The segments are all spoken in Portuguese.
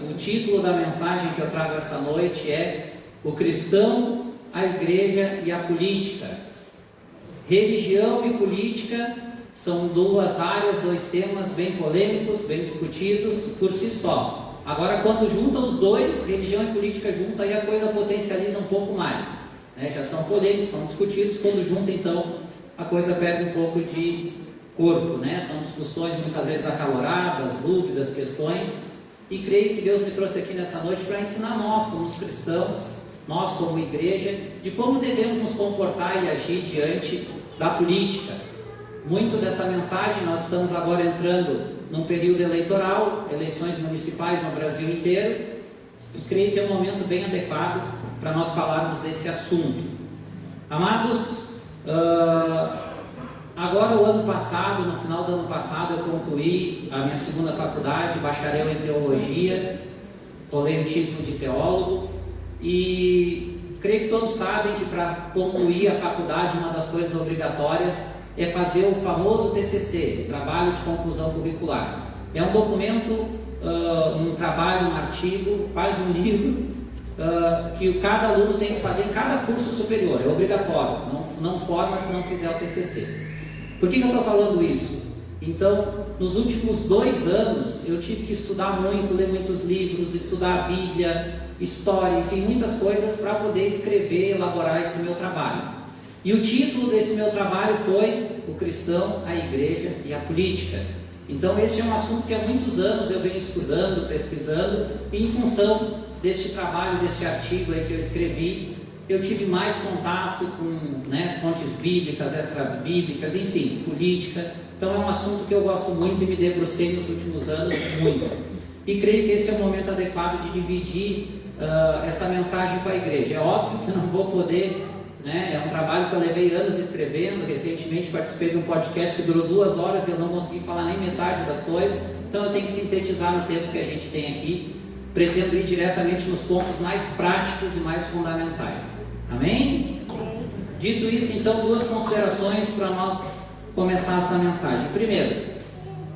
o título da mensagem que eu trago essa noite é O Cristão, a Igreja e a Política. Religião e política são duas áreas, dois temas bem polêmicos, bem discutidos por si só. Agora, quando juntam os dois, religião e política juntam, aí a coisa potencializa um pouco mais, né? Já são polêmicos, são discutidos, quando juntam, então, a coisa pega um pouco de corpo, né? São discussões muitas vezes acaloradas, dúvidas, questões, e creio que Deus me trouxe aqui nessa noite para ensinar nós, como os cristãos, nós como igreja, de como devemos nos comportar e agir diante da política. Muito dessa mensagem, nós estamos agora entrando num período eleitoral, eleições municipais no Brasil inteiro, e creio que é um momento bem adequado para nós falarmos desse assunto. Amados, agora o ano passado, no final do ano passado, eu concluí a minha segunda faculdade, bacharel em teologia, colei o título de teólogo, e creio que todos sabem que para concluir a faculdade, uma das coisas obrigatórias é fazer o famoso TCC, Trabalho de Conclusão Curricular. É um documento, um trabalho, um artigo, quase um livro, que cada aluno tem que fazer em cada curso superior, é obrigatório, não forma se não fizer o TCC. Por que eu estou falando isso? Então, nos últimos 2 anos, eu tive que estudar muito, ler muitos livros, estudar a Bíblia, história, enfim, muitas coisas para poder escrever, elaborar esse meu trabalho. E o título desse meu trabalho foi O Cristão, a Igreja e a Política. Então, este é um assunto que há muitos anos eu venho estudando, pesquisando, e em função deste trabalho, deste artigo aí que eu escrevi, eu tive mais contato com, né, fontes bíblicas, extra-bíblicas, enfim, política. Então é um assunto que eu gosto muito e me debrucei nos últimos anos muito. E creio que esse é o momento adequado de dividir essa mensagem com a igreja. É óbvio que eu não vou poder, né, é um trabalho que eu levei anos escrevendo. Recentemente participei de um podcast que durou 2 horas e eu não consegui falar nem metade das coisas. Então eu tenho que sintetizar no tempo que a gente tem aqui. Pretendo ir diretamente nos pontos mais práticos e mais fundamentais. Amém? Dito isso, então, 2 considerações para nós começar essa mensagem. Primeiro,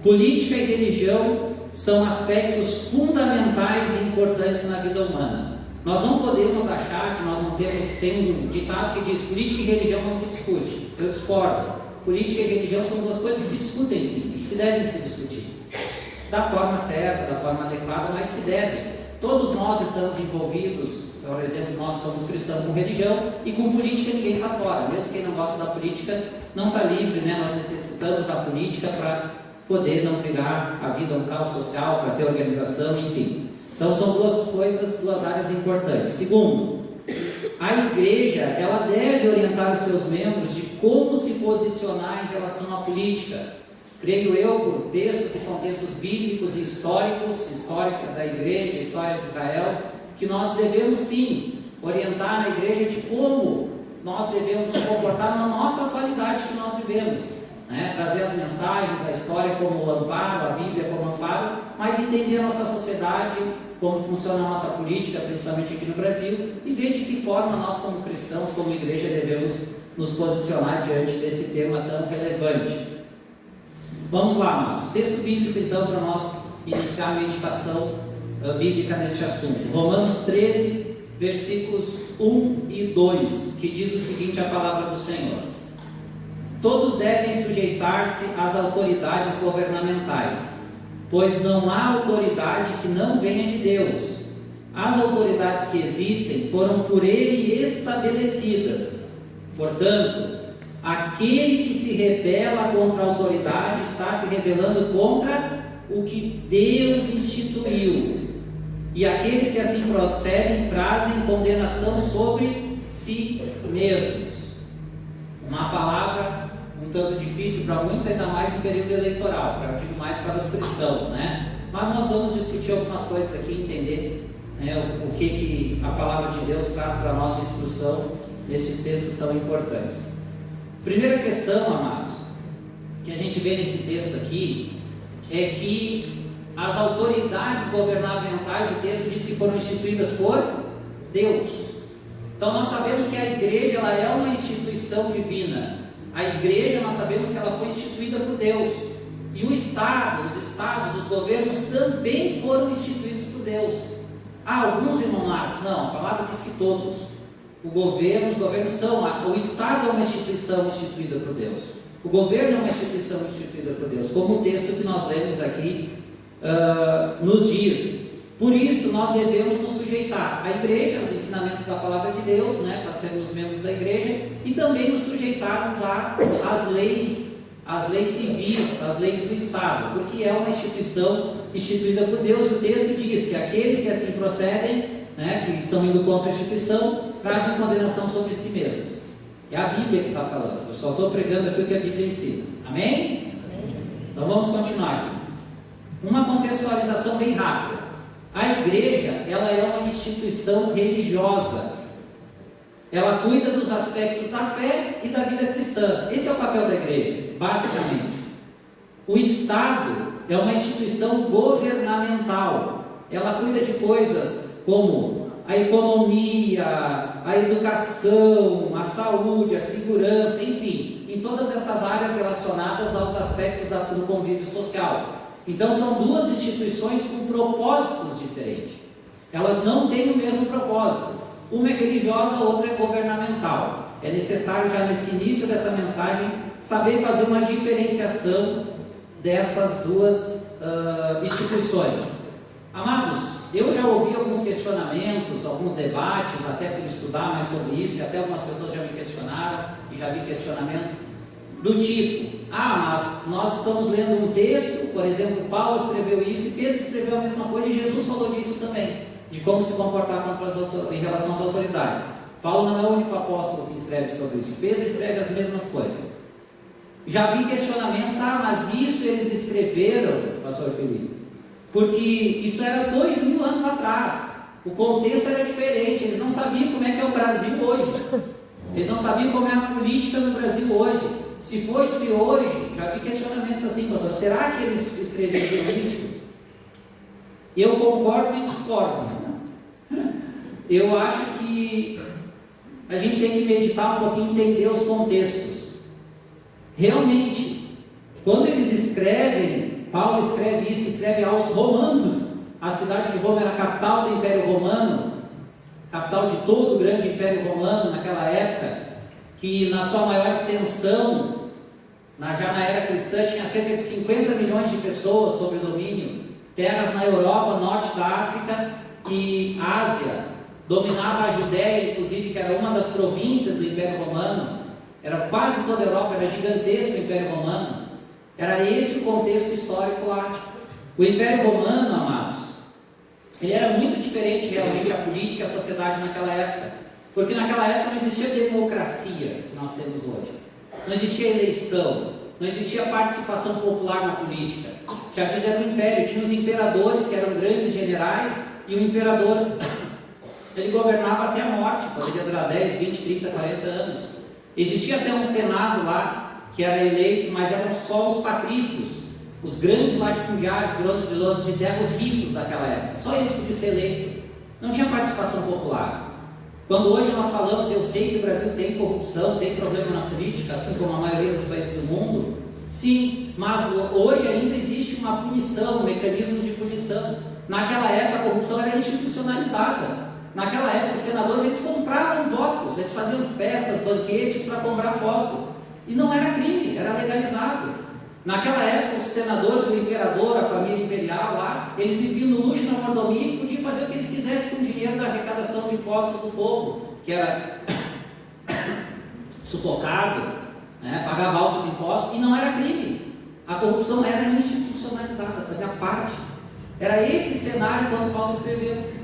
política e religião são aspectos fundamentais e importantes na vida humana. Nós não podemos achar que nós não temos... Tem um ditado que diz: política e religião não se discute. Eu discordo. Política e religião são 2 coisas que se discutem sim, e que se devem se discutir. Da forma certa, da forma adequada, mas se deve. Todos nós estamos envolvidos, por exemplo, nós somos cristãos com religião, e com política ninguém está fora. Mesmo quem não gosta da política não está livre, né? Nós necessitamos da política para poder não virar a vida um caos social, para ter organização, enfim. Então são 2 coisas, 2 áreas importantes. Segundo, a igreja, ela deve orientar os seus membros de como se posicionar em relação à política. Creio eu, por textos e contextos bíblicos e históricos, histórica da igreja, história de Israel, que nós devemos sim orientar na igreja de como nós devemos nos comportar na nossa atualidade que nós vivemos, né? Trazer as mensagens, a história como amparo, a Bíblia como amparo, mas entender a nossa sociedade, como funciona a nossa política, principalmente aqui no Brasil, e ver de que forma nós como cristãos, como igreja, devemos nos posicionar diante desse tema tão relevante. Vamos lá, amados. Texto bíblico, então, para nós iniciar a meditação bíblica neste assunto. Romanos 13, versículos 1 e 2, que diz o seguinte, a palavra do Senhor: todos devem sujeitar-se às autoridades governamentais, pois não há autoridade que não venha de Deus. As autoridades que existem foram por Ele estabelecidas. Portanto, aquele que se rebela contra a autoridade está se rebelando contra o que Deus instituiu. E aqueles que assim procedem trazem condenação sobre si mesmos. Uma palavra um tanto difícil para muitos, ainda mais em período eleitoral, para digo mais para os cristãos, né? Mas nós vamos discutir algumas coisas aqui, entender, né, o que a palavra de Deus traz para nós de instrução nesses textos tão importantes. Primeira questão, amados, que a gente vê nesse texto aqui, é que as autoridades governamentais, o texto diz que foram instituídas por Deus. Então nós sabemos que a igreja, ela é uma instituição divina. A igreja, nós sabemos que ela foi instituída por Deus. E o Estado, os estados, os governos também foram instituídos por Deus. Alguns, irmão Marcos, não, a palavra diz que todos. Os governos são, o Estado é uma instituição instituída por Deus. O governo é uma instituição instituída por Deus, como o texto que nós lemos aqui nos diz. Por isso, nós devemos nos sujeitar à igreja, aos ensinamentos da palavra de Deus, né, para sermos membros da igreja, e também nos sujeitarmos às leis civis, às leis do Estado, porque é uma instituição instituída por Deus. O texto diz que aqueles que assim procedem, né, que estão indo contra a instituição, trazem condenação sobre si mesmos. É a Bíblia que está falando. Eu só estou pregando aqui o que a Bíblia ensina. Amém? Amém? Então vamos continuar aqui. Uma contextualização bem rápida. A igreja, ela é uma instituição religiosa. Ela cuida dos aspectos da fé e da vida cristã. Esse é o papel da igreja, basicamente. O Estado é uma instituição governamental. Ela cuida de coisas como a economia, a educação, a saúde, a segurança, enfim, em todas essas áreas relacionadas aos aspectos do convívio social. Então são duas instituições com propósitos diferentes. Elas não têm o mesmo propósito. Uma é religiosa, a outra é governamental. É necessário já nesse início dessa mensagem saber fazer uma diferenciação dessas duas instituições. Amados, eu já ouvi alguns questionamentos, alguns debates, até por estudar mais sobre isso, e até algumas pessoas já me questionaram, e já vi questionamentos do tipo: mas nós estamos lendo um texto, por exemplo, Paulo escreveu isso, e Pedro escreveu a mesma coisa, e Jesus falou disso também, de como se comportar em relação às autoridades. Paulo não é o único apóstolo que escreve sobre isso, Pedro escreve as mesmas coisas. Já vi questionamentos: mas isso eles escreveram, pastor Felipe, porque isso era 2000 anos atrás, o contexto era diferente, eles não sabiam como é que é o Brasil hoje, eles não sabiam como é a política no Brasil hoje. Se fosse hoje, já vi questionamentos assim, pastor, será que eles escreveram isso? Eu concordo e discordo. Eu acho que a gente tem que meditar um pouquinho, entender os contextos. Realmente, quando eles escrevem, Paulo escreve isso, escreve aos romanos. A cidade de Roma era a capital do Império Romano, capital de todo o grande Império Romano naquela época, que na sua maior extensão, já na era cristã, tinha cerca de 50 milhões de pessoas sob domínio, terras na Europa, norte da África e Ásia, dominava a Judéia, inclusive, que era uma das províncias do Império Romano, era quase toda a Europa, era gigantesco o Império Romano, era esse o contexto histórico lá. O Império Romano, amados, ele era muito diferente realmente a política e a sociedade naquela época, porque naquela época não existia democracia que nós temos hoje, não existia eleição, não existia participação popular na política. Já diz, era um império, tinha os imperadores que eram grandes generais, e o imperador, ele governava até a morte, poderia durar 10, 20, 30, 40 anos. Existia até um senado lá, que era eleito, mas eram só os patrícios, os grandes latifundiários, donos de terra, os ricos daquela época, só eles podiam ser eleitos, não tinha participação popular. Quando hoje nós falamos, eu sei que o Brasil tem corrupção, tem problema na política, assim como a maioria dos países do mundo, sim, mas hoje ainda existe uma punição, um mecanismo de punição. Naquela época a corrupção era institucionalizada. Naquela época os senadores, eles compravam votos, eles faziam festas, banquetes para comprar voto, e não era crime, era legalizado. Naquela época os senadores, o imperador, a família imperial lá, eles viviam no luxo, na mordomia, e podiam fazer o que eles quisessem com o dinheiro da arrecadação de impostos do povo, que era sufocado, né, pagava altos impostos, e não era crime. A corrupção era institucionalizada, fazia parte. Era esse cenário quando Paulo escreveu.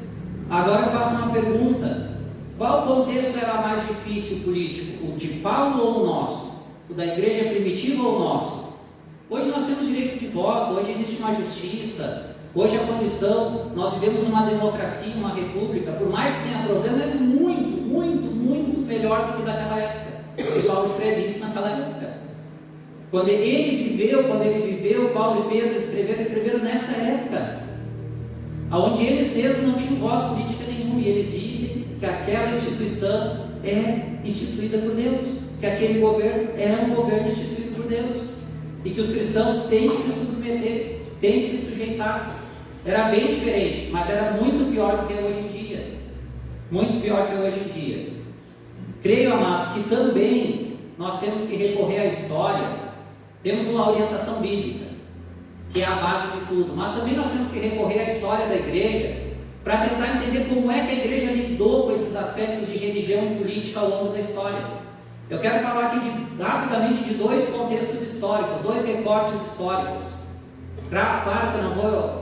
Agora eu faço uma pergunta: qual contexto era mais difícil político? O de Paulo ou o nosso? O da igreja primitiva ou o nosso? Hoje nós temos direito de voto, hoje existe uma justiça, hoje a condição, nós vivemos uma democracia, uma república, por mais que tenha problema, é muito, muito, muito melhor do que daquela época. E Paulo escreve isso naquela época. Quando ele viveu, Paulo e Pedro escreveram nessa época, onde eles mesmos não tinham voz política nenhuma, e eles dizem que aquela instituição é instituída por Deus, que aquele governo é um governo instituído por Deus, e que os cristãos têm que se submeter, têm que se sujeitar. Era bem diferente, mas era muito pior do que é hoje em dia. Muito pior que é hoje em dia. Creio, amados, que também nós temos que recorrer à história. Temos uma orientação bíblica, que é a base de tudo, mas também nós temos que recorrer à história da igreja para tentar entender como é que a igreja lidou com esses aspectos de religião e política ao longo da história. Eu quero falar aqui rapidamente de dois contextos históricos, dois recortes históricos. Claro que eu não vou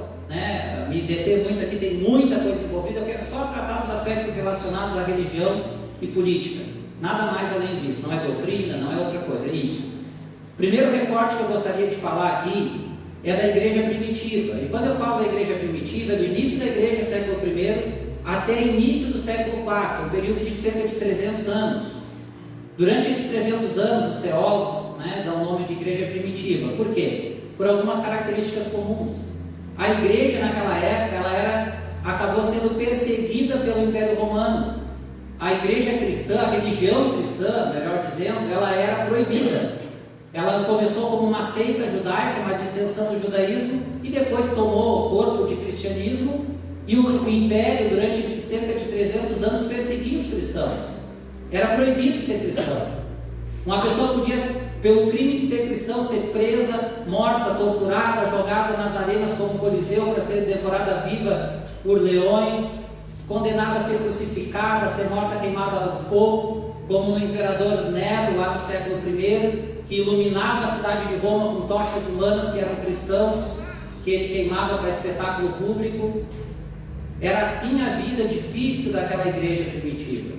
me deter muito aqui, tem muita coisa envolvida, eu quero só tratar dos aspectos relacionados à religião e política. Nada mais além disso, não é doutrina, não é outra coisa, é isso. Primeiro recorte que eu gostaria de falar aqui é da igreja primitiva. E quando eu falo da igreja primitiva, do início da igreja, século I, até início do século IV, um período de cerca de 300 anos. Durante esses 300 anos, os teólogos dão o nome de igreja primitiva. Por quê? Por algumas características comuns. A igreja naquela época, acabou sendo perseguida pelo Império Romano. A igreja cristã, a religião cristã, melhor dizendo, ela era proibida. Ela começou como uma seita judaica, uma dissensão do judaísmo, e depois tomou o corpo de cristianismo, e o império, durante esses cerca de 300 anos, perseguia os cristãos. Era proibido ser cristão. Uma pessoa podia, pelo crime de ser cristão, ser presa, morta, torturada, jogada nas arenas como Coliseu para ser devorada viva por leões, condenada a ser crucificada, a ser morta queimada no fogo, como no imperador Nero, lá no século I, que iluminava a cidade de Roma com tochas humanas que eram cristãos, que ele queimava para espetáculo público. Era assim a vida difícil daquela igreja primitiva.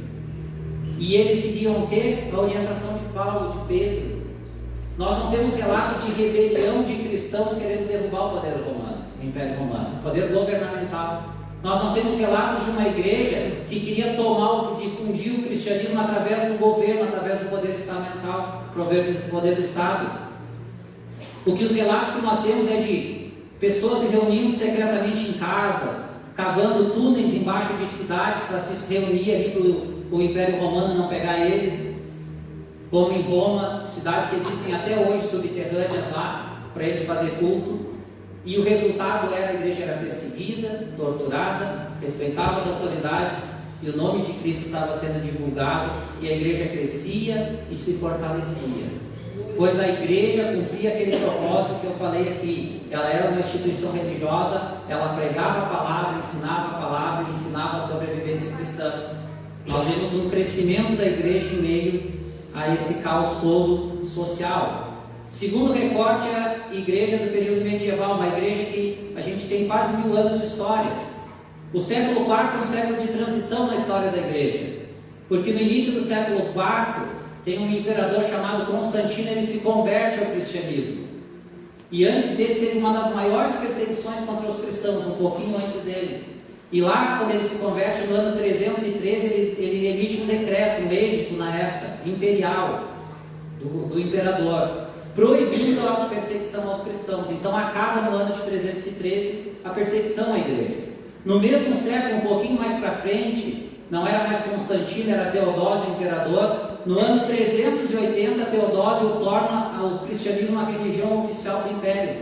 E eles seguiam o quê? A orientação de Paulo, de Pedro. Nós não temos relatos de rebelião de cristãos querendo derrubar o poder romano, o Império Romano, o poder governamental. Nós não temos relatos de uma igreja que queria difundir o cristianismo através do governo, através do poder estamental, poder do Estado. O que os relatos que nós temos é de pessoas se reunindo secretamente em casas, cavando túneis embaixo de cidades para se reunir ali para o Império Romano não pegar eles, como em Roma, cidades que existem até hoje subterrâneas lá, para eles fazer culto. E o resultado era: a igreja era perseguida, torturada, respeitava as autoridades, e o nome de Cristo estava sendo divulgado, e a igreja crescia e se fortalecia, pois a igreja cumpria aquele propósito que eu falei aqui. Ela era uma instituição religiosa, ela pregava a palavra, ensinava a sobrevivência cristã. Nós vimos um crescimento da igreja em meio a esse caos todo social. Segundo recorte é a igreja do período medieval, uma igreja que a gente tem quase 1000 anos de história. O século IV é um século de transição na história da igreja, porque no início do século IV tem um imperador chamado Constantino, ele se converte ao cristianismo. E antes dele teve uma das maiores perseguições contra os cristãos, um pouquinho antes dele. E lá, quando ele se converte, no ano 313, ele emite um decreto, um edito na época, imperial, do imperador, proibindo a perseguição aos cristãos. Então acaba no ano de 313 a perseguição à igreja. No mesmo século, um pouquinho mais para frente, não era mais Constantino, era Teodósio, imperador. No ano 380, Teodósio torna o cristianismo a religião oficial do império.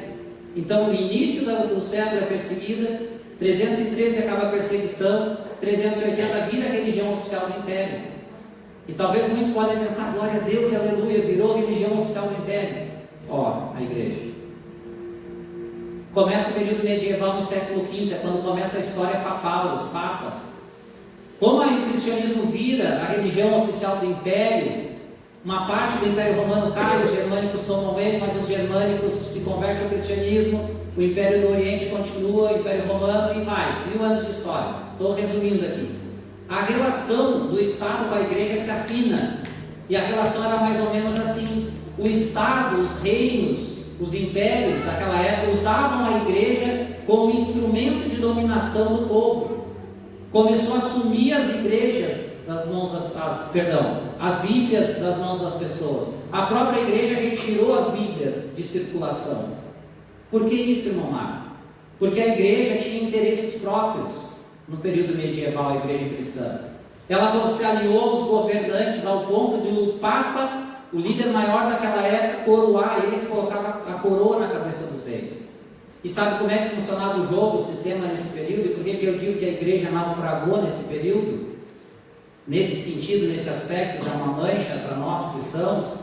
Então no início do século é perseguida, 313 acaba a perseguição, 380 vira a religião oficial do império. E talvez muitos podem pensar: glória a Deus e aleluia, virou religião oficial do império. A igreja. Começa o período medieval no século V, é quando começa a história papal, os papas. Como o cristianismo vira a religião oficial do império, uma parte do Império Romano cai, os germânicos tomam ele, mas os germânicos se convertem ao cristianismo, o Império do Oriente continua, o Império Romano, e vai, 1000 anos de história. Estou resumindo aqui. A relação do Estado com a igreja se afina, e a relação era mais ou menos assim: o Estado, os reinos, os impérios daquela época usavam a igreja como instrumento de dominação do povo. Começou a assumir as igrejas das mãos as Bíblias das mãos das pessoas. A própria igreja retirou as Bíblias de circulação. Por que isso, irmão Marco? Porque a igreja tinha interesses próprios no período medieval, a igreja cristã. Ela se aliou aos governantes ao ponto de o Papa, o líder maior daquela época, coroar, ele que colocava a coroa na cabeça dos reis. E sabe como é que funcionava o jogo, o sistema nesse período? E por que eu digo que a igreja naufragou nesse período? Nesse sentido, nesse aspecto, é uma mancha para nós cristãos?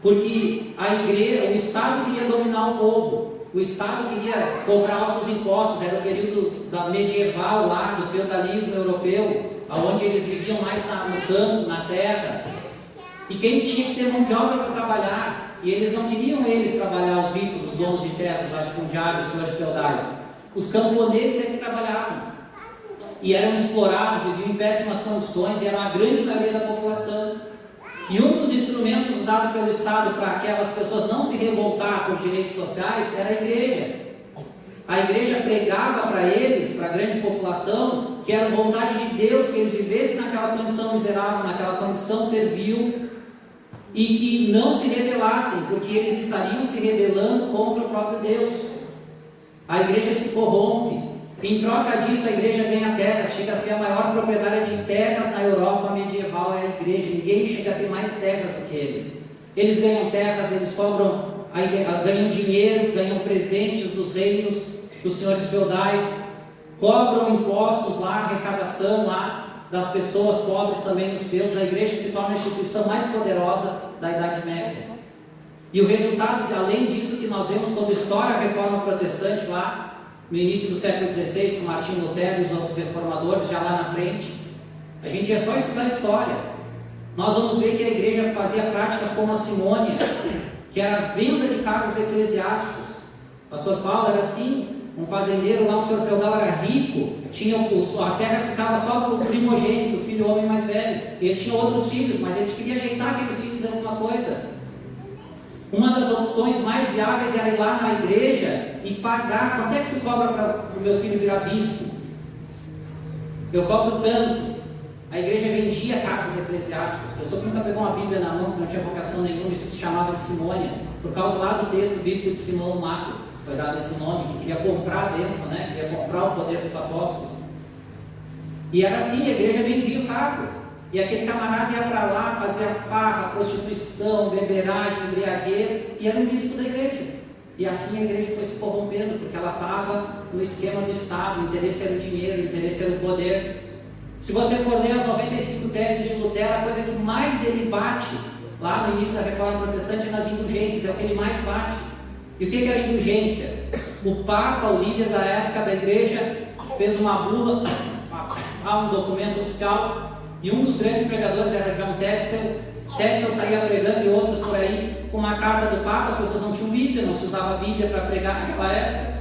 Porque a igreja, o Estado queria dominar o povo. O Estado queria cobrar altos impostos. Era o período medieval lá, do feudalismo europeu, onde eles viviam mais no campo, na terra. E quem tinha que ter mão de obra para trabalhar? E eles não queriam trabalhar, os ricos, os donos de terras, os latifundiários, os senhores feudais. Os camponeses é que trabalhavam. E eram explorados, viviam em péssimas condições, e era a grande maioria da população. E um dos instrumentos usados pelo Estado para aquelas pessoas não se revoltar por direitos sociais era a igreja. A igreja pregava para eles, para a grande população, que era vontade de Deus que eles vivessem naquela condição miserável, naquela condição servil, e que não se rebelassem, porque eles estariam se rebelando contra o próprio Deus. A igreja se corrompe. Em troca disso, a igreja ganha terras, chega a ser a maior proprietária de terras na Europa medieval, é a igreja. Ninguém chega a ter mais terras do que eles. Eles ganham terras, eles cobram, ganham dinheiro, ganham presentes dos reinos, dos senhores feudais, cobram impostos lá, arrecadação lá das pessoas pobres também nos feudos. A igreja se torna a instituição mais poderosa da Idade Média. E o resultado, além disso, que nós vemos quando estoura a reforma protestante lá, no início do século XVI, com Martinho Lutero e os outros reformadores, já lá na frente, a gente é só estudar a história. Nós vamos ver que a igreja fazia práticas como a simônia, que era a venda de cargos eclesiásticos. O pastor Paulo era assim, um fazendeiro lá, um senhor feudal era rico, a terra ficava só para o primogênito, o filho homem mais velho. Ele tinha outros filhos, mas ele queria ajeitar aqueles filhos em alguma coisa. Uma das opções mais viáveis era ir lá na igreja e pagar. Quanto é que tu cobra para o meu filho virar bispo? Eu cobro tanto. A igreja vendia cargos eclesiásticos. A pessoa que nunca pegou uma Bíblia na mão, que não tinha vocação nenhuma, isso se chamava de simônia, por causa lá do texto bíblico de Simão Mago, foi dado esse nome, que queria comprar a bênção, né? Queria comprar o poder dos apóstolos. E era assim, a igreja vendia o cargo. E aquele camarada ia para lá, fazia farra, prostituição, beberagem, embriaguez, e era um bispo da igreja. E assim a igreja foi se corrompendo, porque ela estava no esquema do Estado, o interesse era o dinheiro, o interesse era o poder. Se você for ler as 95 teses de Lutero, a coisa que mais ele bate, lá no início da Reforma Protestante, é nas indulgências, é o que ele mais bate. E o que era indulgência? O Papa, o líder da época da igreja, fez uma bula, um documento oficial, e um dos grandes pregadores era John Tetzel. Tetzel saía pregando e outros por aí com uma carta do Papa. As pessoas não tinham Bíblia, não se usava a Bíblia para pregar naquela época.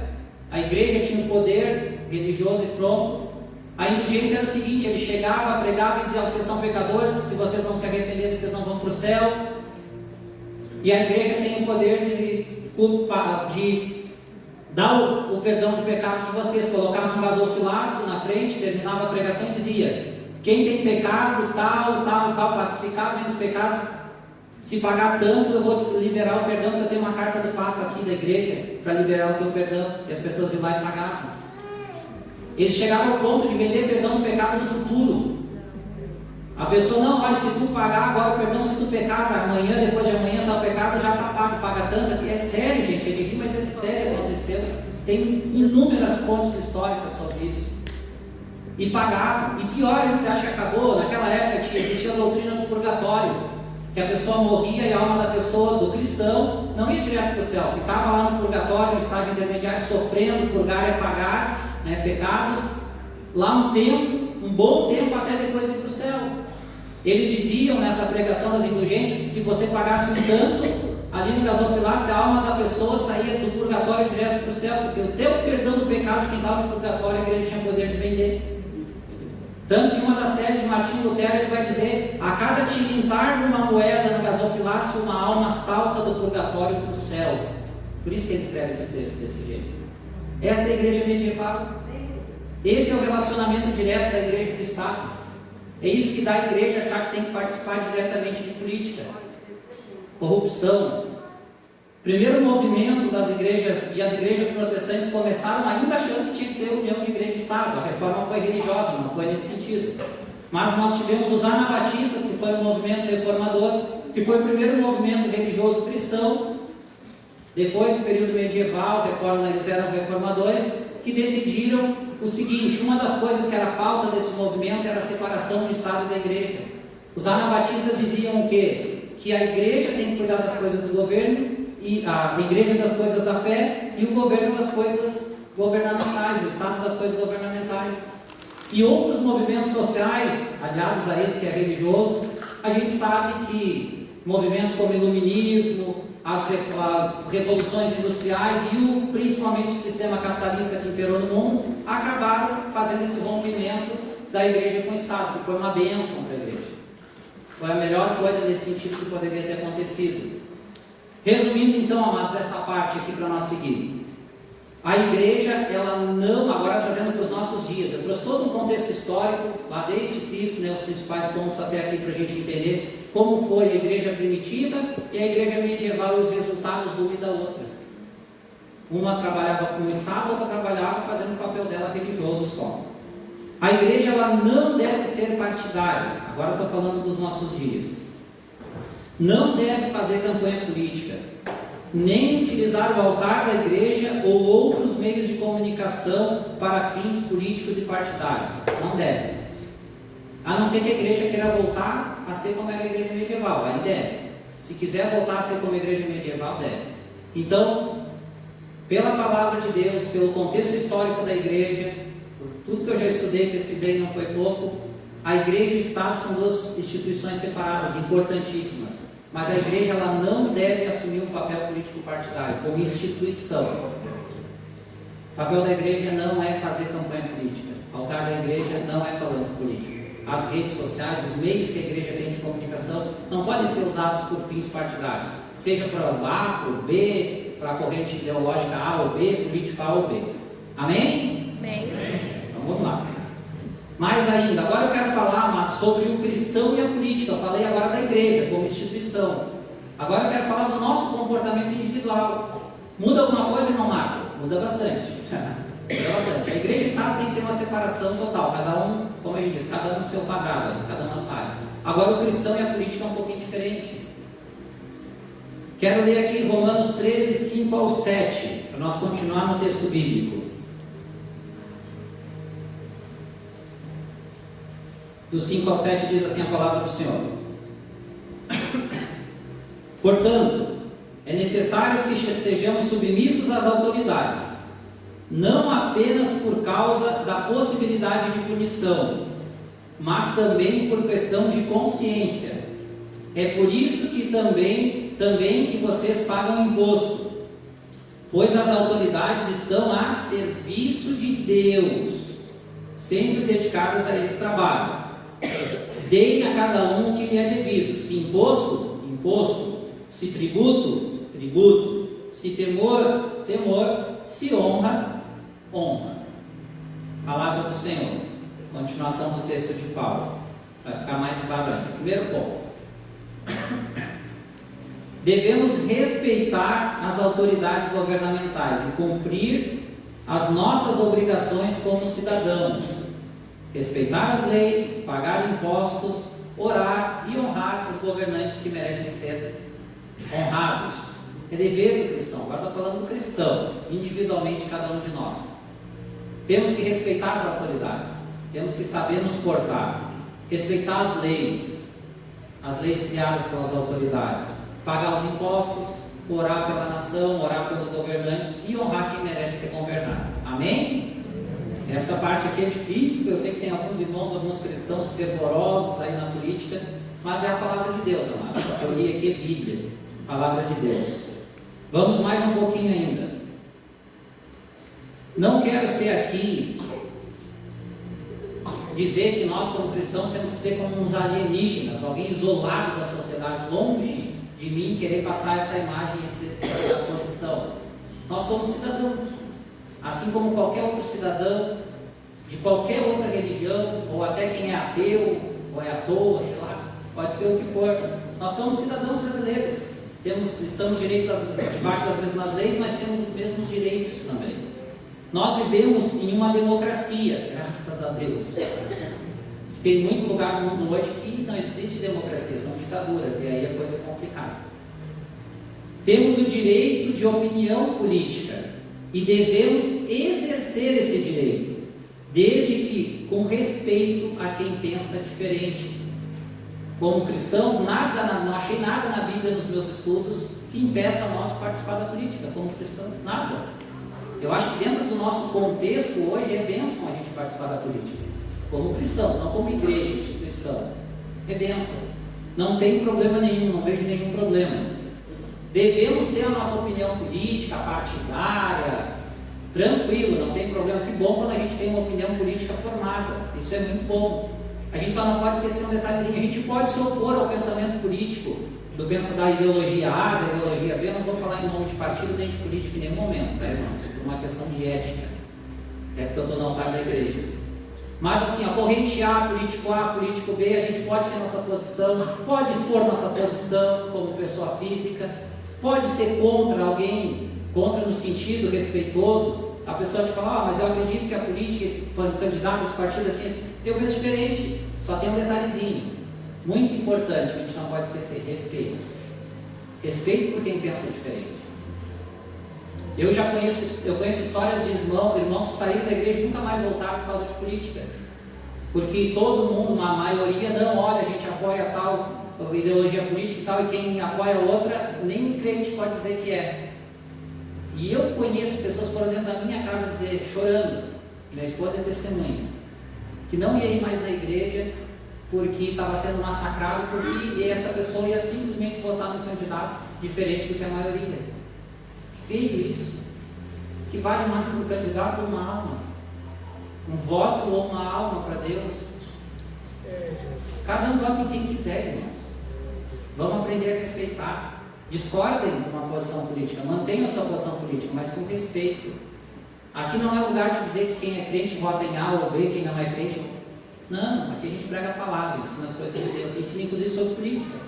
A igreja tinha um poder religioso e pronto. A indulgência era o seguinte: ele chegava, pregava e dizia: vocês são pecadores, se vocês não se arrependerem, vocês não vão para o céu. E a igreja tem o poder de dar o perdão de pecados de vocês. Colocava um gasofilaço na frente, terminava a pregação e dizia: quem tem pecado, tal, classificava menos pecados, se pagar tanto, eu vou liberar o perdão, porque eu tenho uma carta do Papa aqui da igreja para liberar o teu perdão. E as pessoas iam lá e pagavam. Eles chegavam ao ponto de vender perdão do pecado do futuro. A pessoa: não, olha, se tu pagar agora o perdão, se tu pecar amanhã, depois de amanhã, tal pecado já está pago, paga tanto aqui. É sério, gente, é de rir, mas é sério acontecendo. Tem inúmeras fontes históricas sobre isso. E pagavam. E pior ainda, você acha que acabou? Naquela época existia a doutrina do purgatório, que a pessoa morria e a alma da pessoa, do cristão, não ia direto para o céu, ficava lá no purgatório, no estágio intermediário, sofrendo. Purgar é pagar, né, pecados, lá um tempo, um bom tempo, até depois ir para o céu. Eles diziam nessa pregação das indulgências que se você pagasse um tanto ali no gasofilaço, a alma da pessoa saía do purgatório direto para o céu, porque o teu perdão do pecado de quem estava no purgatório, a igreja tinha poder de vender. Tanto que uma das teses de Martinho Lutero, ele vai dizer: a cada tilintar de uma moeda no gasofilaço, uma alma salta do purgatório para o céu. Por isso que ele escreve esse texto desse jeito. Essa é a igreja medieval. Esse é o relacionamento direto da igreja e do Estado. É isso que dá à igreja achar que tem que participar diretamente de política. Corrupção. Primeiro movimento das igrejas, e as igrejas protestantes começaram ainda achando que tinha que ter união de igreja e Estado. A reforma foi religiosa, não foi nesse sentido. Mas nós tivemos os anabatistas, que foi um movimento reformador, que foi o primeiro movimento religioso cristão, Depois do período medieval, eles eram reformadores, que decidiram o seguinte: uma das coisas que era pauta desse movimento era a separação do Estado e da Igreja. Os anabatistas diziam o quê? Que a Igreja tem que cuidar das coisas do governo, e a Igreja das coisas da fé, e o governo das coisas governamentais, o Estado das coisas governamentais. E outros movimentos sociais, aliados a esse que é religioso, a gente sabe que movimentos como o iluminismo, as revoluções industriais e principalmente o sistema capitalista que imperou no mundo, acabaram fazendo esse rompimento da Igreja com o Estado, que foi uma bênção para a Igreja. Foi a melhor coisa nesse sentido que poderia ter acontecido. Resumindo então, amados, essa parte aqui para nós seguir. A Igreja, ela não, agora trazendo para os nossos dias, eu trouxe todo um contexto histórico, lá desde Cristo, os principais pontos até aqui para a gente entender como foi a Igreja primitiva e a Igreja medieval e os resultados de uma e da outra. Uma trabalhava com o Estado, outra trabalhava fazendo o papel dela religioso só. A Igreja, ela não deve ser partidária, agora eu estou falando dos nossos dias. Não deve fazer campanha política, nem utilizar o altar da Igreja ou outros meios de comunicação para fins políticos e partidários. Não deve. A não ser que a Igreja queira voltar a ser como era a Igreja medieval, aí deve. Se quiser voltar a ser como a Igreja medieval, deve. Então, pela palavra de Deus, pelo contexto histórico da Igreja, por tudo que eu já estudei, pesquisei, não foi pouco, a Igreja e o Estado são duas instituições separadas, importantíssimas. Mas a Igreja, ela não deve assumir um papel político partidário, como instituição. O papel da Igreja não é fazer campanha política. O altar da Igreja não é palanque político. As redes sociais, os meios que a Igreja tem de comunicação, não podem ser usados por fins partidários. Seja para o A, para o B, para a corrente ideológica A ou B, político A ou B. Amém? Amém. Então vamos lá. Mais ainda, agora eu quero falar, amados, sobre o cristão e a política. Eu falei agora da Igreja como instituição. Agora eu quero falar do nosso comportamento individual. Muda alguma coisa, irmão Marco? Muda bastante. Muda bastante. A Igreja e o Estado tem que ter uma separação total. Cada um, como a gente diz, cada um no seu quadrado, cada um na sua área. Agora o cristão e a política é um pouquinho diferente. Quero ler aqui Romanos 13, 5 ao 7, para nós continuar no texto bíblico. Do 5 ao 7 diz assim a palavra do Senhor: Portanto, é necessário que sejamos submissos às autoridades, não apenas por causa da possibilidade de punição, mas também por questão de consciência. É por isso que também que vocês pagam imposto, pois as autoridades estão a serviço de Deus, sempre dedicadas a esse trabalho. Deem a cada um o que lhe é devido. Se imposto, imposto. Se tributo, tributo. Se temor, temor. Se honra, honra. Palavra do Senhor. Continuação do texto de Paulo. Vai ficar mais claro ainda. Primeiro ponto. Devemos respeitar as autoridades governamentais e cumprir as nossas obrigações como cidadãos. Respeitar as leis, pagar impostos, orar e honrar os governantes que merecem ser honrados. É dever do cristão. Agora estou falando do cristão, individualmente cada um de nós. Temos que respeitar as autoridades, temos que saber nos portar, respeitar as leis criadas pelas autoridades, pagar os impostos, orar pela nação, orar pelos governantes e honrar quem merece ser governado. Amém? Essa parte aqui é difícil, eu sei que tem alguns irmãos, alguns cristãos fervorosos aí na política, mas é a palavra de Deus, amado. O que eu li aqui é Bíblia, palavra de Deus. Vamos mais um pouquinho ainda. Não quero ser aqui dizer que nós como cristãos temos que ser como uns alienígenas, alguém isolado da sociedade, longe de mim querer passar essa imagem, essa posição. Nós somos cidadãos, assim como qualquer outro cidadão de qualquer outra religião, ou até quem é ateu, ou é à toa, sei lá, pode ser o que for. Nós somos cidadãos brasileiros, estamos debaixo das mesmas leis, mas temos os mesmos direitos também. Nós vivemos em uma democracia, graças a Deus. Tem muito lugar no mundo hoje que não existe democracia, são ditaduras, e aí a coisa é complicada. Temos o direito de opinião política e devemos exercer esse direito, desde que com respeito a quem pensa diferente. Como cristãos, não achei nada na Bíblia nos meus estudos que impeça nós de participar da política, como cristãos, nada. Eu acho que dentro do nosso contexto hoje é bênção a gente participar da política, como cristãos, não como igreja, instituição, é bênção, não tem problema nenhum, não vejo nenhum problema. Devemos ter a nossa opinião política, partidária, tranquilo, não tem problema. Que bom quando a gente tem uma opinião política formada, isso é muito bom. A gente só não pode esquecer um detalhezinho, a gente pode se opor ao pensamento político, da ideologia A, da ideologia B. Eu não vou falar em nome de partido nem de político em nenhum momento, tá, irmãos? Por uma questão de ética, até porque eu estou no altar da igreja. Mas assim, a corrente A, político B, a gente pode ter nossa posição, pode expor nossa posição como pessoa física, pode ser contra alguém, contra no sentido respeitoso. A pessoa te fala, mas eu acredito que a política, esse candidato, esse partido, assim, eu penso diferente. Só tem um detalhezinho, muito importante, que a gente não pode esquecer: respeito. Respeito por quem pensa diferente. Eu conheço histórias de irmãos que saíram da igreja e nunca mais voltaram por causa de política. Porque todo mundo, a maioria, não, olha, a gente apoia tal ideologia política e tal, e quem apoia outra, nem crente pode dizer que é. E eu conheço pessoas que foram dentro da minha casa dizer, chorando, minha esposa é testemunha, que não ia ir mais na igreja porque estava sendo massacrado, porque essa pessoa ia simplesmente votar no candidato diferente do que a maioria. Feio isso. Que vale mais um candidato ou uma alma? Um voto ou uma alma para Deus? Cada um vota em quem quiser, irmãos. Vamos aprender a respeitar. Discordem de uma posição política, mantenham a sua posição política, mas com respeito. Aqui não é lugar de dizer que quem é crente vota em A ou B, quem não é crente. Não, aqui a gente prega a palavra, ensina as coisas de Deus, ensina inclusive sobre política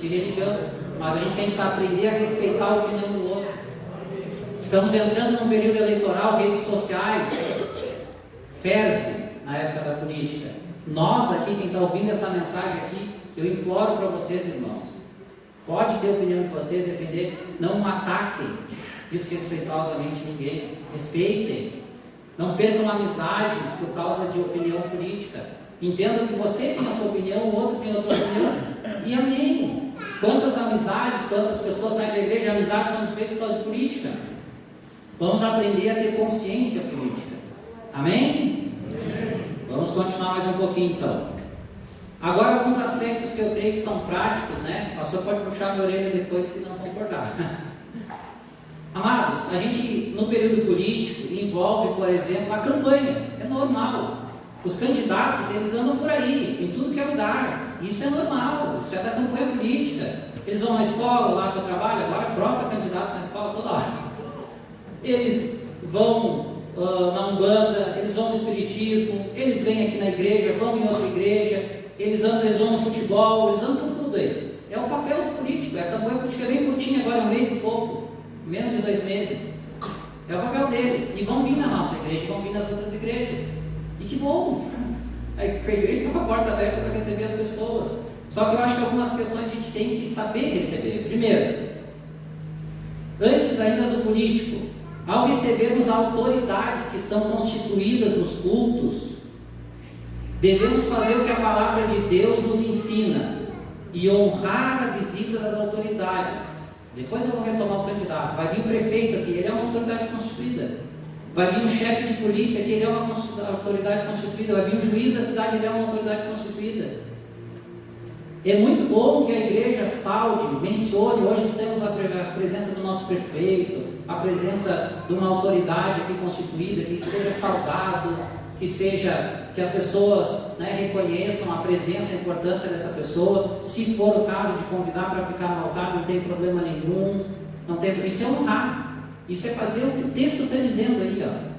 e religião. Mas a gente tem que aprender a respeitar a opinião do outro. Estamos entrando num período eleitoral, redes sociais ferve na época da política. Nós aqui, quem está ouvindo essa mensagem aqui, eu imploro para vocês, irmãos, pode ter a opinião de vocês, defender, não ataquem desrespeitosamente ninguém, respeitem, não percam amizades por causa de opinião política. Entendam que você tem a sua opinião, o outro tem outra opinião, e amém. Quantas amizades, quantas pessoas saem da igreja, amizades são desfeitas por causa de política. Vamos aprender a ter consciência política. Amém? Vamos continuar mais um pouquinho então. Agora alguns aspectos que eu creio que são práticos, né? O pastor pode puxar minha orelha depois se não concordar. Amados, a gente no período político envolve, por exemplo, a campanha. É normal. Os candidatos, eles andam por aí, em tudo que é lugar. Isso é normal, isso é da campanha política. Eles vão na escola, lá que eu trabalho, agora brota candidato na escola toda hora. Eles vão na Umbanda, eles vão no Espiritismo, eles vêm aqui na igreja, vão em outra igreja, eles vão no futebol, eles andam por tudo aí. É o papel do político, a campanha política é bem curtinha agora, 1 mês e pouco, menos de 2 meses. É o papel deles, e vão vir na nossa igreja, vão vir nas outras igrejas. E que bom! A igreja está com a porta aberta para receber as pessoas. Só que eu acho que algumas questões a gente tem que saber receber. Primeiro, antes ainda do político, ao recebermos autoridades que estão constituídas nos cultos, devemos fazer o que a palavra de Deus nos ensina e honrar a visita das autoridades. Depois eu vou retomar o candidato. Vai vir o prefeito aqui, ele é uma autoridade constituída. Vai vir um chefe de polícia aqui, ele é uma autoridade constituída. Vai vir um juiz da cidade, ele é uma autoridade constituída. É muito bom que a igreja saúde, mencione. Hoje temos a presença do nosso prefeito, a presença de uma autoridade aqui constituída, que seja saudado, que as pessoas, né, reconheçam a presença e a importância dessa pessoa. Se for o caso de convidar para ficar no altar, não tem problema nenhum. Isso é honrar, isso é fazer o que o texto está dizendo aí, ó.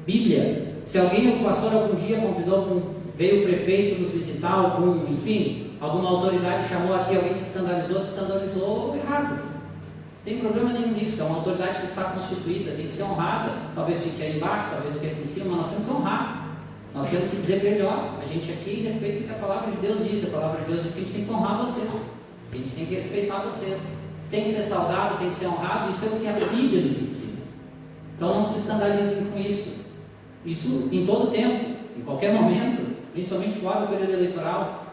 Bíblia. Se o pastor algum dia convidou, veio o prefeito nos visitar, alguma autoridade chamou aqui, alguém se escandalizou errado. Não tem problema nenhum nisso, é uma autoridade que está constituída, tem que ser honrada. Talvez fique aí embaixo, talvez fique aqui em cima, mas nós temos que honrar. Nós temos que dizer para ele, a gente aqui respeita o que a palavra de Deus diz. A palavra de Deus diz que a gente tem que honrar vocês, a gente tem que respeitar vocês. tem que ser saudado, tem que ser honrado, isso é o que a Bíblia nos ensina. Então não se escandalizem com isso. Isso em todo tempo, em qualquer momento, principalmente fora do período eleitoral,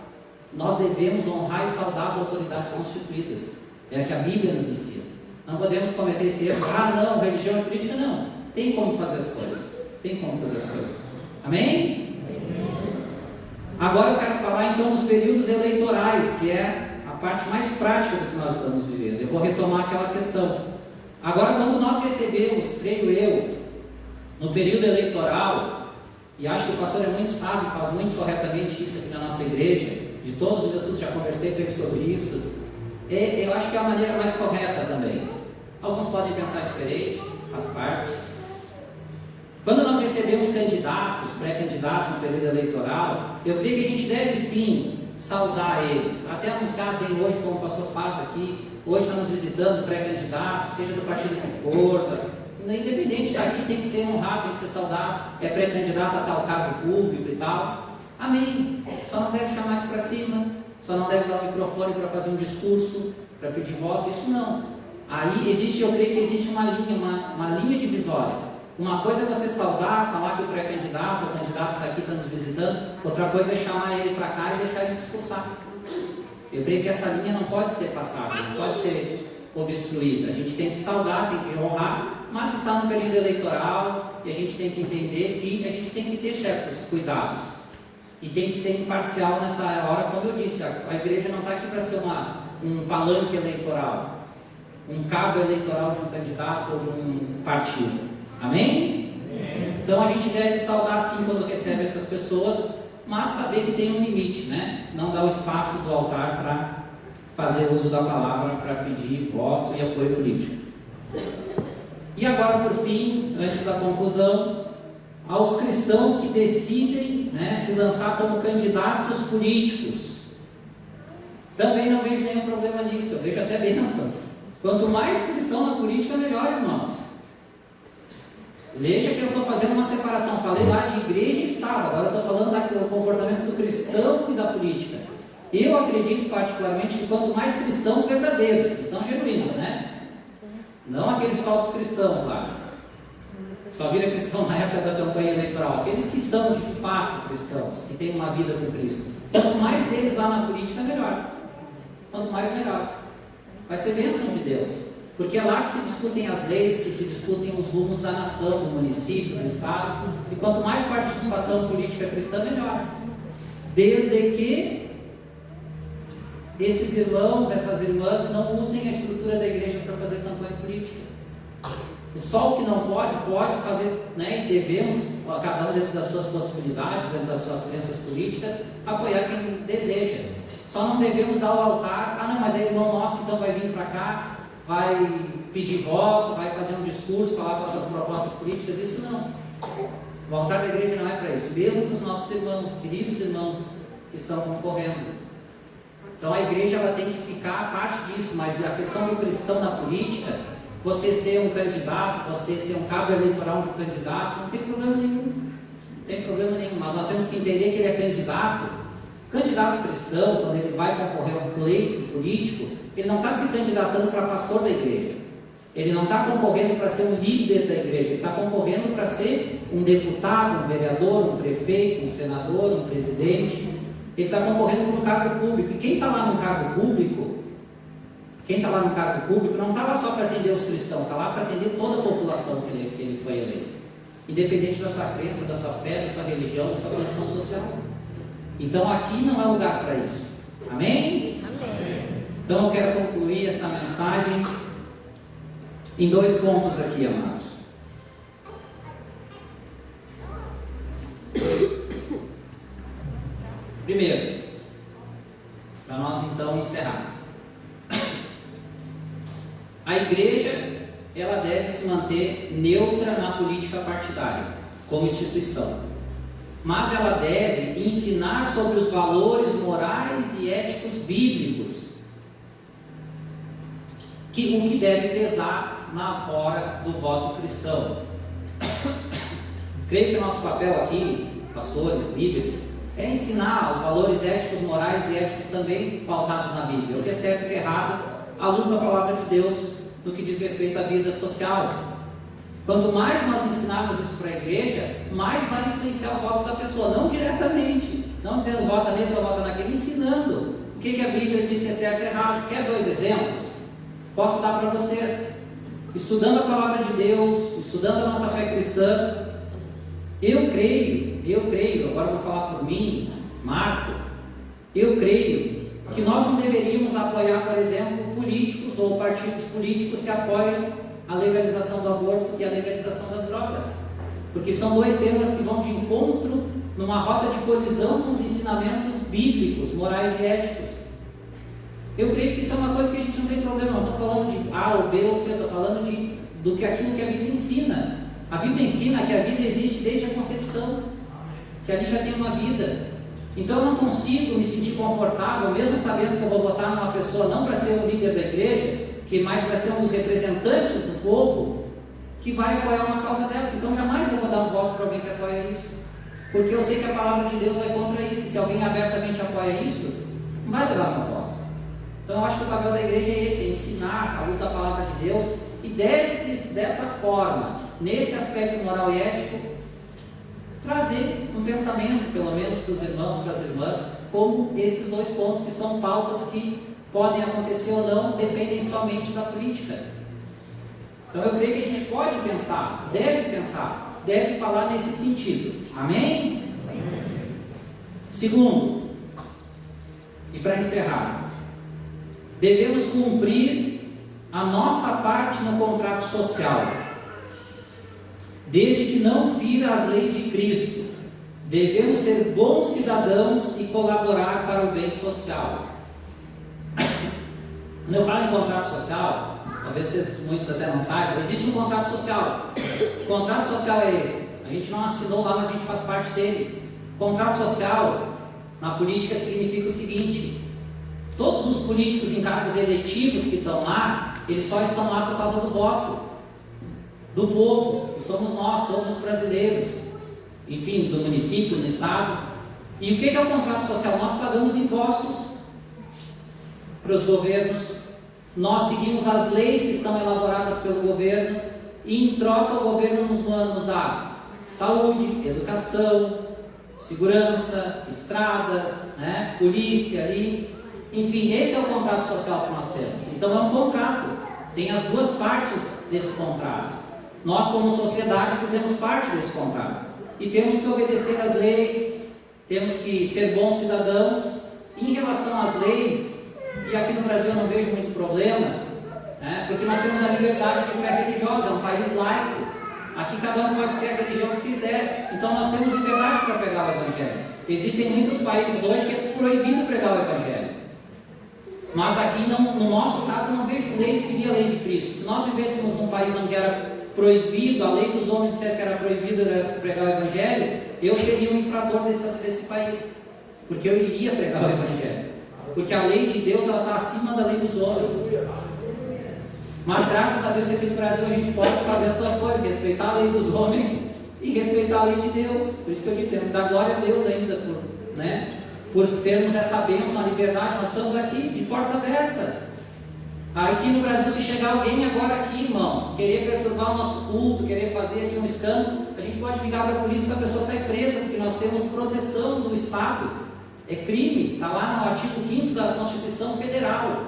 nós devemos honrar e saudar as autoridades constituídas. É o que a Bíblia nos ensina. Não podemos cometer esse erro, não, religião e política não. Tem como fazer as coisas. Tem como fazer as coisas. Amém? Agora eu quero falar então dos períodos eleitorais, que é a parte mais prática do que nós estamos vivendo. Eu vou retomar aquela questão. Agora, quando nós recebemos, creio eu, no período eleitoral, e acho que o pastor é muito sábio, faz muito corretamente isso aqui na nossa igreja, de todos os assuntos, já conversei com ele sobre isso, eu acho que é a maneira mais correta também. Alguns podem pensar diferente, faz parte. Quando nós recebemos candidatos, pré-candidatos no período eleitoral, eu creio que a gente deve sim saudar eles, até anunciar, tem hoje, como o pastor faz aqui, hoje está nos visitando pré-candidato, seja do partido que for, independente, aqui tem que ser honrado, tem que ser saudado, é pré-candidato a tal cargo público e tal, amém, só não deve chamar aqui para cima, só não deve dar o microfone para fazer um discurso, para pedir voto, isso não. Aí existe, eu creio que existe uma linha divisória. Uma coisa é você saudar, falar que o pré-candidato, o candidato está aqui, está nos visitando, outra coisa é chamar ele para cá e deixar ele discursar. Eu creio que essa linha não pode ser passada, não pode ser obstruída. A gente tem que saudar, tem que honrar, mas está no período eleitoral e a gente tem que entender que a gente tem que ter certos cuidados. E tem que ser imparcial nessa hora, como eu disse, a igreja não está aqui para ser um palanque eleitoral, um cabo eleitoral de um candidato ou de um partido. Amém? Então a gente deve saudar sim quando recebe essas pessoas, mas saber que tem um limite, né? Não dar o espaço do altar para fazer uso da palavra, para pedir voto e apoio político. E agora, por fim, antes da conclusão, aos cristãos que decidem, né, se lançar como candidatos políticos. Também não vejo nenhum problema nisso, eu vejo até bênção. Quanto mais cristão na política, melhor, irmãos. Veja que eu estou fazendo uma separação, falei lá de igreja e Estado, agora eu estou falando do comportamento do cristão e da política. Eu acredito particularmente que quanto mais cristãos verdadeiros, cristãos genuínos, né? Não aqueles falsos cristãos lá, só vira cristão na época da campanha eleitoral, aqueles que são de fato cristãos, que têm uma vida com Cristo. Quanto mais deles lá na política, melhor. Quanto mais, melhor. Vai ser bênção de Deus. Porque é lá que se discutem as leis, que se discutem os rumos da nação, do município, do estado. E quanto mais participação política cristã, melhor. Desde que esses irmãos, essas irmãs não usem a estrutura da igreja para fazer campanha política. Só o que não pode fazer, né? E devemos, cada um dentro das suas possibilidades, dentro das suas crenças políticas, apoiar quem deseja. Só não devemos dar o altar, não, mas é irmão nosso, então vai vir para cá, vai pedir voto, vai fazer um discurso, falar com as suas propostas políticas, isso não. O altar da igreja não é para isso, mesmo para os nossos irmãos, queridos irmãos que estão concorrendo. Então a igreja ela tem que ficar a parte disso, mas a questão do cristão na política, você ser um candidato, você ser um cabo eleitoral de um candidato, não tem problema nenhum. Não tem problema nenhum, mas nós temos que entender que ele é candidato. Candidato cristão, quando ele vai concorrer a um pleito político, ele não está se candidatando para pastor da igreja. Ele não está concorrendo para ser um líder da igreja. Ele está concorrendo para ser um deputado, um vereador, um prefeito, um senador, um presidente. Ele está concorrendo para um cargo público. E quem está lá no cargo público, não está lá só para atender os cristãos, está lá para atender toda a população que ele foi eleito. Independente da sua crença, da sua fé, da sua religião, da sua condição social. Então aqui não é lugar para isso. Amém? Amém. Então eu quero concluir essa mensagem em 2 pontos aqui, amados. Primeiro, para nós então encerrar. A igreja, ela deve se manter neutra na política partidária, como instituição. Mas ela deve ensinar sobre os valores morais e éticos bíblicos, o que deve pesar na hora do voto cristão. Creio que o nosso papel aqui, pastores, líderes, é ensinar os valores éticos, morais e éticos também pautados na Bíblia. O que é certo e o que é errado, à luz da palavra de Deus no que diz respeito à vida social. Quanto mais nós ensinarmos isso para a igreja, mais vai influenciar o voto da pessoa, não diretamente, não dizendo vota nesse ou vota naquele, ensinando o que a Bíblia diz que é certo e errado. Quer 2 exemplos? Posso dar para vocês. Estudando a palavra de Deus, estudando a nossa fé cristã, eu creio, agora vou falar por mim, Marco, eu creio que nós não deveríamos apoiar, por exemplo, políticos ou partidos políticos que apoiam a legalização do aborto e a legalização das drogas, porque são 2 temas que vão de encontro numa rota de colisão com os ensinamentos bíblicos, morais e éticos. Eu creio que isso é uma coisa que a gente não tem problema, não estou falando de A ou B ou C, estou falando aquilo que a Bíblia ensina. A Bíblia ensina que a vida existe desde a concepção, que ali já tem uma vida. Então eu não consigo me sentir confortável, mesmo sabendo que eu vou votar numa pessoa não para ser o líder da igreja, que mais para ser um dos representantes do povo, que vai apoiar uma causa dessa. Então jamais eu vou dar um voto para alguém que apoia isso, porque eu sei que a palavra de Deus vai contra isso. E se alguém abertamente apoia isso, não vai levar meu voto. Então eu acho que o papel da igreja é esse, é ensinar à luz da palavra de Deus, e dessa forma, nesse aspecto moral e ético, trazer um pensamento, pelo menos para os irmãos, para as irmãs, como esses 2 pontos que são pautas que podem acontecer ou não, dependem somente da política. Então eu creio que a gente pode pensar, deve falar nesse sentido. Amém? Segundo, e para encerrar, devemos cumprir a nossa parte no contrato social, desde que não fira as leis de Cristo. Devemos ser bons cidadãos e colaborar para o bem social. Quando eu falo em contrato social, talvez muitos até não saibam, existe um contrato social. O contrato social é esse. A gente não assinou lá, mas a gente faz parte dele. Contrato social na política significa o seguinte: todos os políticos em cargos eletivos que estão lá, eles só estão lá por causa do voto do povo, que somos nós, todos os brasileiros, enfim, do município, do estado. E o que é o contrato social? Nós pagamos impostos para os governos, nós seguimos as leis que são elaboradas pelo governo, e em troca o governo nos dá saúde, educação, segurança, estradas, polícia ali. Enfim, esse é o contrato social que nós temos. Então é um contrato, tem as 2 partes desse contrato. Nós, como sociedade, fizemos parte desse contrato e temos que obedecer às leis, temos que ser bons cidadãos. Em relação às leis, e aqui no Brasil eu não vejo muito problema, porque nós temos a liberdade de fé religiosa, é um país laico. Aqui cada um pode ser a religião que quiser, então nós temos liberdade para pregar o Evangelho. Existem muitos países hoje que é proibido pregar o Evangelho. Mas aqui, no nosso caso, não vejo leis que seguir a lei de Cristo. Se nós vivêssemos num país onde era proibido, a lei dos homens dissesse que era proibido pregar o Evangelho, eu seria um infrator desse país, porque eu iria pregar o Evangelho, porque a lei de Deus está acima da lei dos homens. Mas graças a Deus aqui no Brasil a gente pode fazer as 2 coisas: respeitar a lei dos homens e respeitar a lei de Deus. Por isso que eu disse, temos que dar glória a Deus ainda por termos essa bênção, a liberdade. Nós estamos aqui de porta aberta. Aqui no Brasil, se chegar alguém agora aqui, irmãos, querer perturbar o nosso culto, querer fazer aqui um escândalo, a gente pode ligar para a polícia e essa pessoa sai presa, porque nós temos proteção do Estado. É crime, está lá no artigo 5º da Constituição Federal,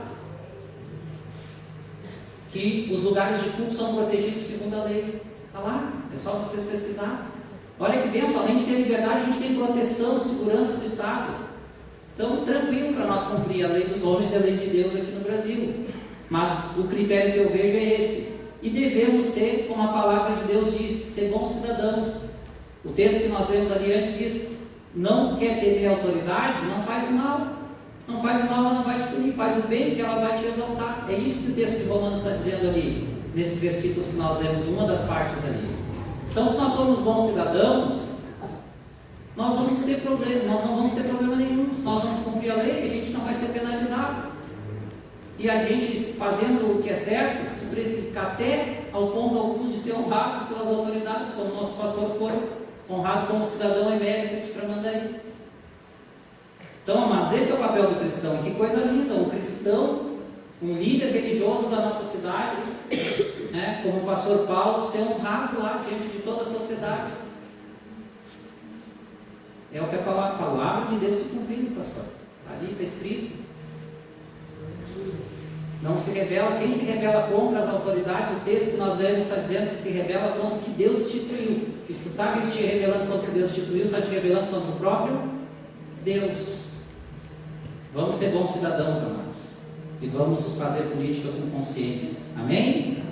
que os lugares de culto são protegidos segundo a lei. Está lá, é só vocês pesquisar. Olha que bênção, além de ter liberdade, a gente tem proteção, segurança do Estado. Então, tranquilo para nós cumprir a lei dos homens e a lei de Deus aqui no Brasil. Mas o critério que eu vejo é esse. E devemos ser, como a palavra de Deus diz, ser bons cidadãos. O texto que nós lemos ali antes diz: não quer temer a autoridade, não faz o mal. Não faz o mal, ela não vai te punir. Faz o bem, que ela vai te exaltar. É isso que o texto de Romanos está dizendo ali, nesses versículos que nós lemos, uma das partes ali. Então, se nós somos bons cidadãos, nós vamos ter problema, nós não vamos ter problema nenhum. Se nós vamos cumprir a lei, a gente não vai ser penalizado. E a gente, fazendo o que é certo, se precisar até ao ponto alguns de ser honrados pelas autoridades, como o nosso pastor foi honrado como cidadão emérito de Tramandaí. Então, amados, esse é o papel do cristão. E que coisa linda, um cristão um líder religioso da nossa cidade, né, como o pastor Paulo, ser honrado lá diante de toda a sociedade. É o que a palavra de Deus se cumprindo, pastor. Ali está escrito. Não se revela, quem se revela contra as autoridades, o texto que nós lemos está dizendo que se revela contra o que Deus instituiu. E se tu está te revelando contra o que Deus instituiu, está te revelando contra o próprio Deus. Vamos ser bons cidadãos, amados. E vamos fazer política com consciência. Amém?